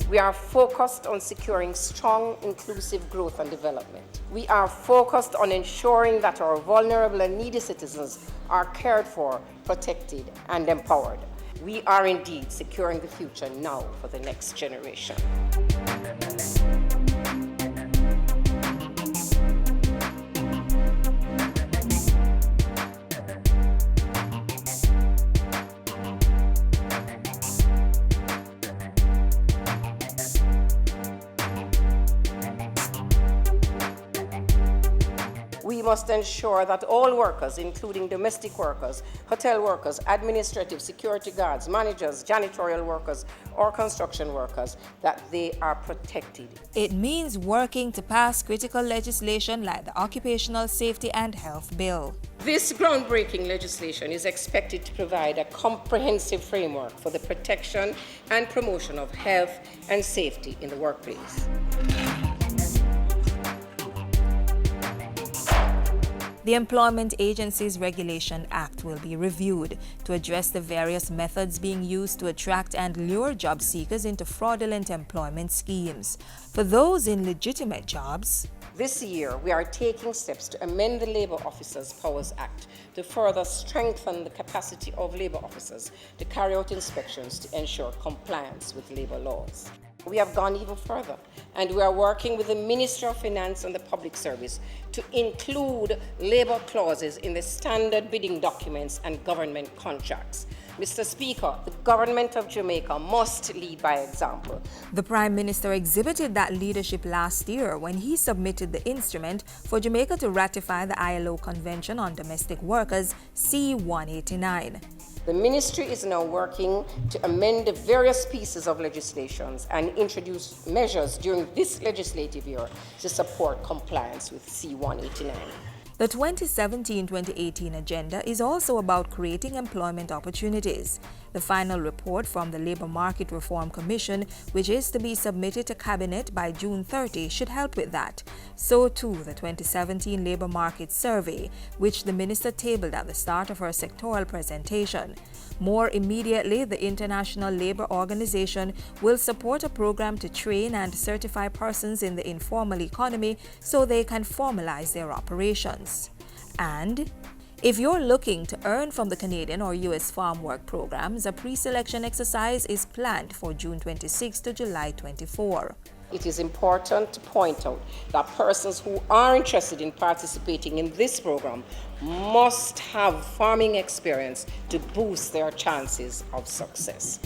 We are focused on securing strong, inclusive growth and development. We are focused on ensuring that our vulnerable and needy citizens are cared for, protected, and empowered. We are indeed securing the future now for the next generation. We must ensure that all workers, including domestic workers, hotel workers, administrative, security guards, managers, janitorial workers, or construction workers, that they are protected. It means working to pass critical legislation like the Occupational Safety and Health Bill. This groundbreaking legislation is expected to provide a comprehensive framework for the protection and promotion of health and safety in the workplace. The Employment Agencies Regulation Act will be reviewed to address the various methods being used to attract and lure job seekers into fraudulent employment schemes. For those in legitimate jobs, this year, we are taking steps to amend the Labour Officers Powers Act to further strengthen the capacity of labour officers to carry out inspections to ensure compliance with labour laws. We have gone even further, and we are working with the Ministry of Finance and the Public Service to include labour clauses in the standard bidding documents and government contracts. Mr. Speaker, the government of Jamaica must lead by example. The Prime Minister exhibited that leadership last year when he submitted the instrument for Jamaica to ratify the ILO Convention on Domestic Workers, C-189. The Ministry is now working to amend the various pieces of legislation and introduce measures during this legislative year to support compliance with C-189. The 2017-2018 agenda is also about creating employment opportunities. The final report from the Labour Market Reform Commission, which is to be submitted to Cabinet by June 30, should help with that. So too the 2017 Labour Market Survey, which the Minister tabled at the start of her sectoral presentation. More immediately, the International Labour Organization will support a program to train and certify persons in the informal economy so they can formalize their operations. And if you're looking to earn from the Canadian or U.S. farm work programs, a pre-selection exercise is planned for June 26 to July 24. It is important to point out that persons who are interested in participating in this program must have farming experience to boost their chances of success.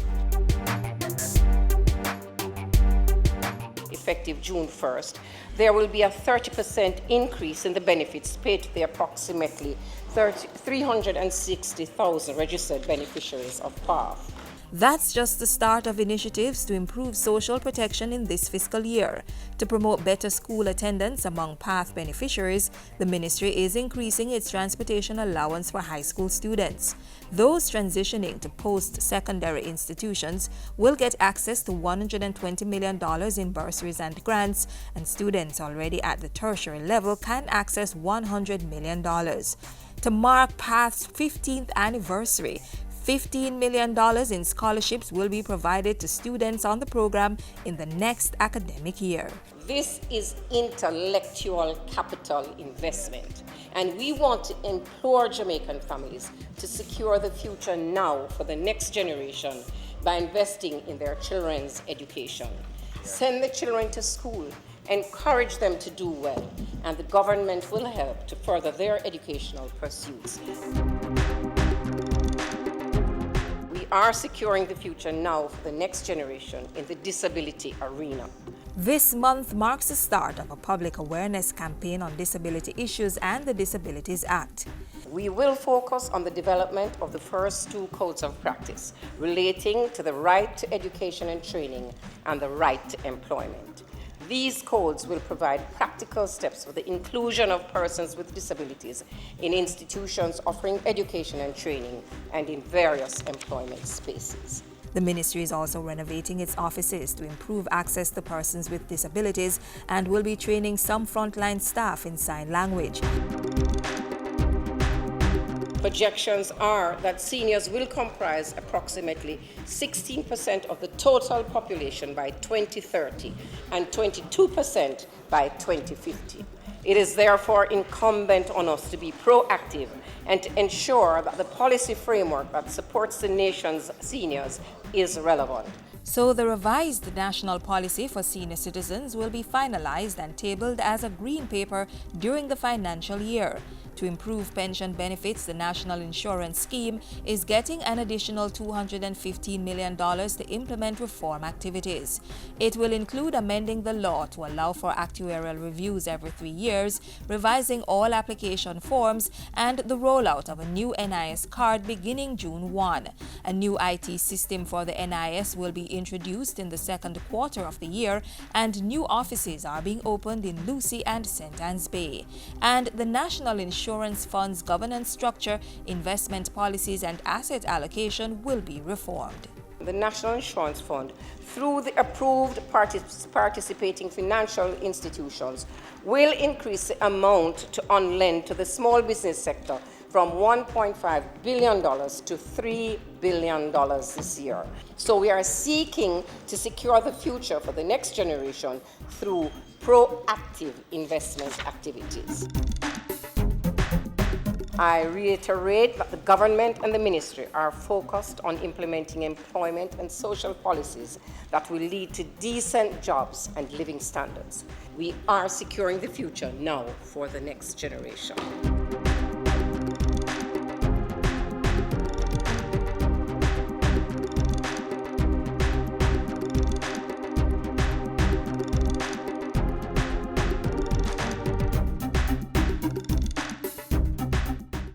Effective June 1st, there will be a 30% increase in the benefits paid to the approximately 360,000 registered beneficiaries of PATH. That's just the start of initiatives to improve social protection in this fiscal year. To promote better school attendance among PATH beneficiaries, the ministry is increasing its transportation allowance for high school students. Those transitioning to post-secondary institutions will get access to $120 million in bursaries and grants, and students already at the tertiary level can access $100 million. To mark PATH's 15th anniversary, $15 million in scholarships will be provided to students on the program in the next academic year. This is intellectual capital investment, and we want to implore Jamaican families to secure the future now for the next generation by investing in their children's education. Send the children to school, encourage them to do well, and the government will help to further their educational pursuits. We are securing the future now for the next generation in the disability arena. This month marks the start of a public awareness campaign on disability issues and the Disabilities Act. We will focus on the development of the first two codes of practice relating to the right to education and training and the right to employment. These codes will provide practical steps for the inclusion of persons with disabilities in institutions offering education and training and in various employment spaces. The ministry is also renovating its offices to improve access to persons with disabilities and will be training some frontline staff in sign language. Projections are that seniors will comprise approximately 16% of the total population by 2030 and 22% by 2050. It is therefore incumbent on us to be proactive and to ensure that the policy framework that supports the nation's seniors is relevant. So the revised national policy for senior citizens will be finalized and tabled as a green paper during the financial year. To improve pension benefits, the National Insurance Scheme is getting an additional $215 million to implement reform activities. It will include amending the law to allow for actuarial reviews every 3 years, revising all application forms, and the rollout of a new NIS card beginning June 1. A new IT system for the NIS will be introduced in the second quarter of the year, and new offices are being opened in Lucy and St. Anne's Bay. And the National Insurance Fund's governance structure, investment policies, and asset allocation will be reformed. The National Insurance Fund, through the approved participating financial institutions, will increase the amount to unlend to the small business sector from $1.5 billion to $3 billion this year. So we are seeking to secure the future for the next generation through proactive investment activities. I reiterate that the government and the ministry are focused on implementing employment and social policies that will lead to decent jobs and living standards. We are securing the future now for the next generation.